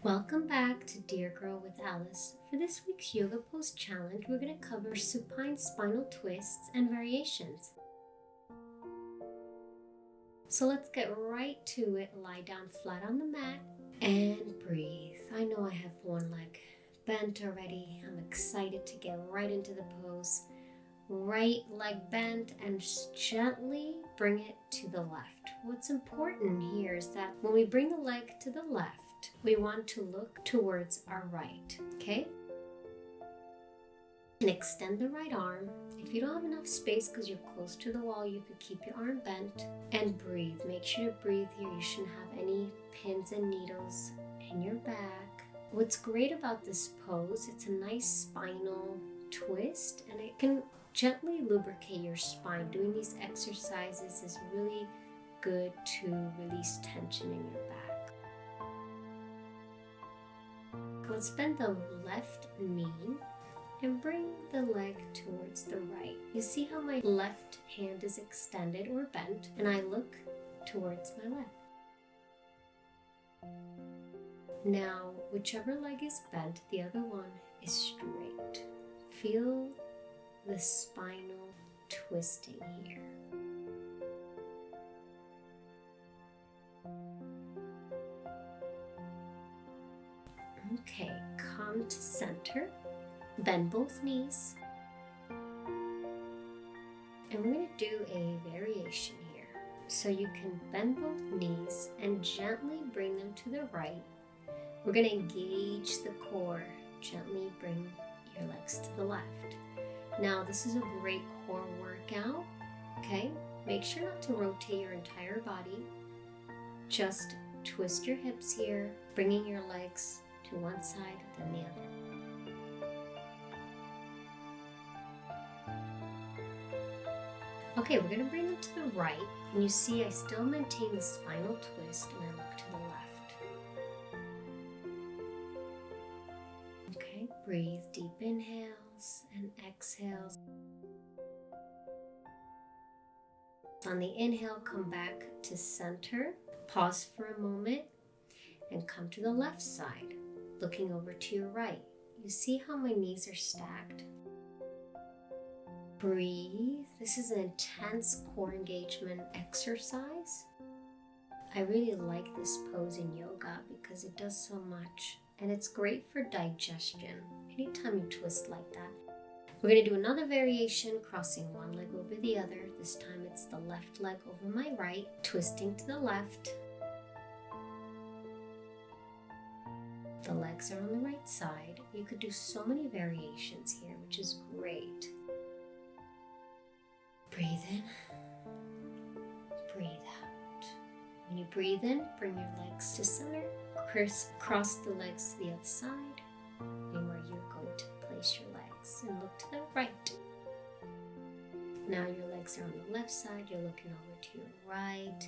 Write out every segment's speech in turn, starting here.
Welcome back to Dear Girl with Alice. For this week's yoga pose challenge, we're going to cover supine spinal twists and variations. So let's get right to it. Lie down flat on the mat and breathe. I know I have one leg bent already. I'm excited to get right into the pose. Right leg bent and just gently bring it to the left. What's important here is that when we bring the leg to the left, we want to look towards our right, okay? And extend the right arm. If you don't have enough space because you're close to the wall, you could keep your arm bent and breathe. Make sure to breathe here. You shouldn't have any pins and needles in your back. What's great about this pose, it's a nice spinal twist and it can gently lubricate your spine. Doing these exercises is really good to release tension in your back. Let's bend the left knee and bring the leg towards the right. You see how my left hand is extended or bent, and I look towards my left. Now, whichever leg is bent, the other one is straight. Feel the spinal twisting here. Okay, come to center, bend both knees, and we're going to do a variation here. So you can bend both knees and gently bring them to the right. We're going to engage the core, gently bring your legs to the left. Now this is a great core workout, okay? Make sure not to rotate your entire body. Just twist your hips here, bringing your legs to one side, then the other. Okay, we're going to bring them to the right, and you see I still maintain the spinal twist and I look to the left. Okay, breathe deep inhales and exhales. On the inhale, come back to center, pause for a moment, and come to the left side. Looking over to your right. You see how my knees are stacked? Breathe. This is an intense core engagement exercise. I really like this pose in yoga because it does so much and it's great for digestion. Anytime you twist like that. We're going to do another variation, crossing one leg over the other. This time it's the left leg over my right, twisting to the left. The legs are on the right side. You could do so many variations here, which is great. Breathe in, breathe out. When you breathe in, bring your legs to center, cross the legs to the other side, and where you're going to place your legs, and look to the right. Now your legs are on the left side, you're looking over to your right.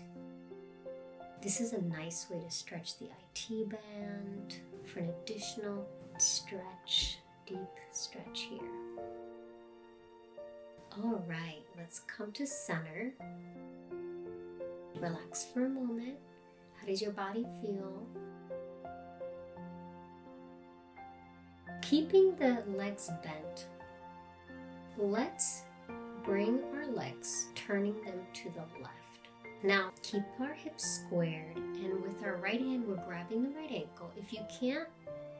This is a nice way to stretch the IT band for an additional stretch, deep stretch here. All right, let's come to center. Relax for a moment. How does your body feel? Keeping the legs bent, let's bring our legs, turning them to the left. Now, keep our hips squared, and with our right hand, we're grabbing the right ankle. If you can't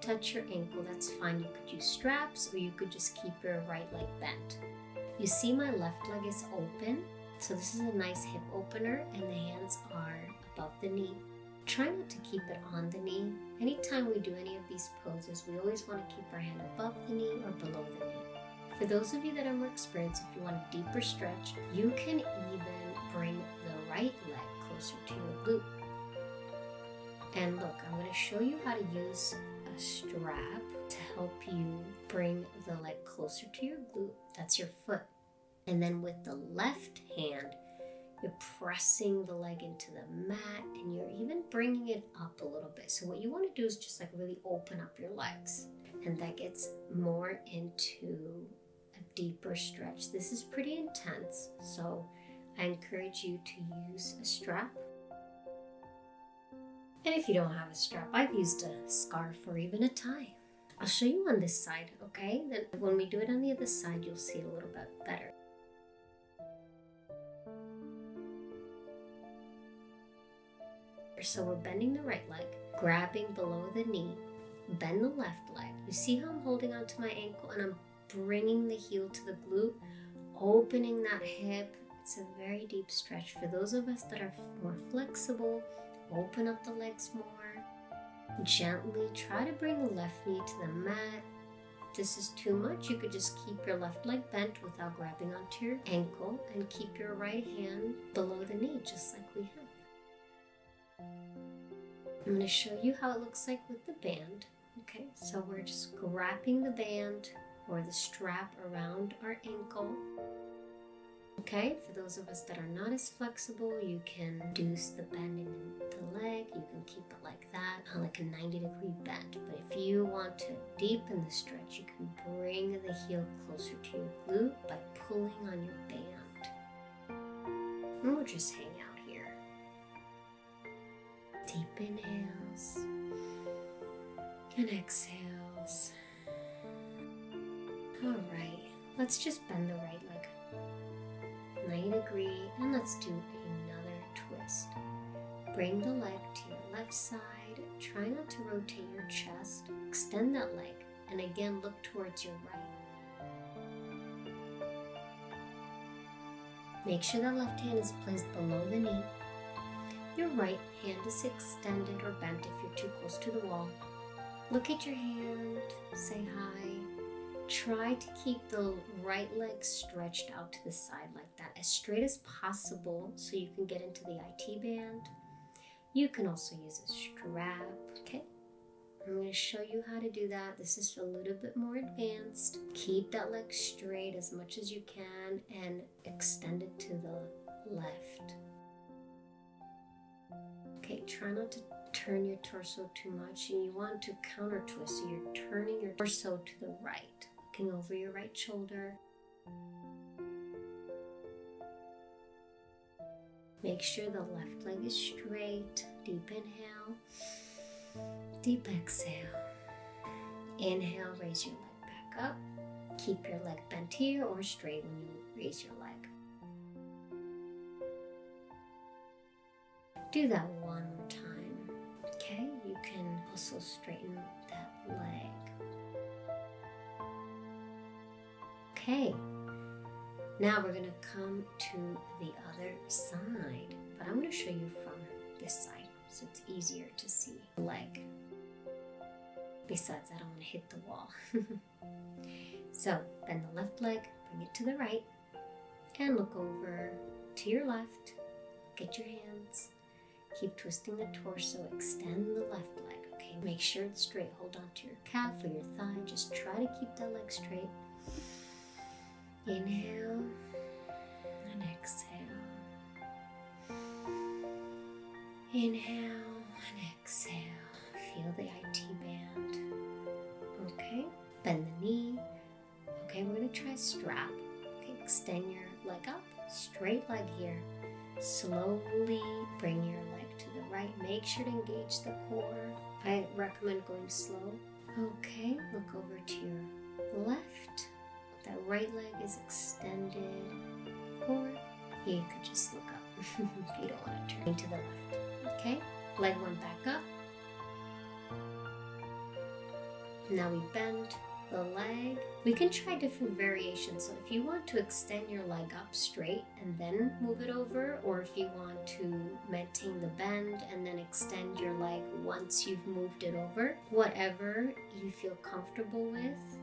touch your ankle, that's fine. You could use straps, or you could just keep your right leg bent. You see my left leg is open, so this is a nice hip opener, and the hands are above the knee. Try not to keep it on the knee. Anytime we do any of these poses, we always want to keep our hand above the knee or below the knee. For those of you that are more experienced, if you want a deeper stretch, you can even bring the right leg closer to your glute. And look, I'm going to show you how to use a strap to help you bring the leg closer to your glute. That's your foot. And then with the left hand, you're pressing the leg into the mat and you're even bringing it up a little bit. So what you want to do is just like really open up your legs. And that gets more into a deeper stretch. This is pretty intense, so I encourage you to use a strap And if you don't have a strap, I've used a scarf or even a tie. I'll show you on this side, okay? Then when we do it on the other side, you'll see it a little bit better. So we're bending the right leg, grabbing below the knee, bend the left leg. You see how I'm holding onto my ankle and I'm bringing the heel to the glute, opening that hip. It's a very deep stretch. For those of us that are more flexible, open up the legs more. Gently try to bring the left knee to the mat. If this is too much, you could just keep your left leg bent without grabbing onto your ankle and keep your right hand below the knee, just like we have. I'm going to show you how it looks like with the band. Okay, so we're just wrapping the band or the strap around our ankle. Okay, for those of us that are not as flexible, you can reduce the bending in the leg. You can keep it like that, like a 90-degree bend. But if you want to deepen the stretch, you can bring the heel closer to your glute by pulling on your band. And we'll just hang out here. Deep inhales and exhales. All right, let's just bend the right leg 90 degree, and let's do another twist. Bring the leg to your left side. Try not to rotate your chest. Extend that leg, and again look towards your right. Make sure that left hand is placed below the knee. Your right hand is extended or bent if you're too close to the wall. Look at your hand, say hi. Try to keep the right leg stretched out to the side like that, as straight as possible so you can get into the IT band. You can also use a strap, okay? I'm going to show you how to do that. This is a little bit more advanced. Keep that leg straight as much as you can and extend it to the left. Okay, try not to turn your torso too much, and you want to counter twist, so you're turning your torso to the right, looking over your right shoulder. Make sure the left leg is straight. Deep inhale, deep exhale. Inhale, raise your leg back up. Keep your leg bent here or straight when you raise your leg. Do that one more time, okay? You can also straighten that leg. Okay, now we're gonna come to the other side, but I'm gonna show you from this side so it's easier to see the leg. Besides, I don't wanna hit the wall. So, bend the left leg, bring it to the right, and look over to your left. Look at your hands. Keep twisting the torso, extend the left leg, okay? Make sure it's straight. Hold on to your calf or your thigh. Just try to keep that leg straight. Inhale and exhale. Inhale and exhale. Feel the IT band. Okay, bend the knee. Okay, we're gonna try strap. Okay, extend your leg up, straight leg here. Slowly bring your leg to the right. Make sure to engage the core. I recommend going slow. Okay, look over to your left. That right leg is extended. Or you could just look up if you don't want to turn to the left. Okay, leg went back up. Now we bend the leg. We can try different variations. So if you want to extend your leg up straight and then move it over, or if you want to maintain the bend and then extend your leg once you've moved it over, whatever you feel comfortable with.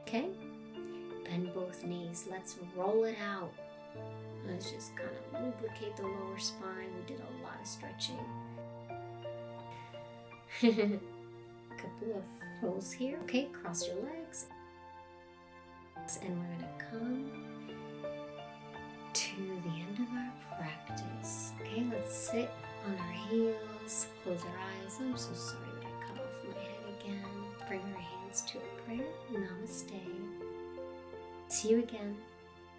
Okay, bend both knees. Let's roll it out. Let's just kind of lubricate the lower spine. We did a lot of stretching. Couple of rolls here. Okay, cross your legs. And we're gonna come to the end of our practice. Okay, let's sit on our heels, close our eyes. I'm so sorry that I cut off my head again. Bring our hands to a prayer. Namaste. See you again.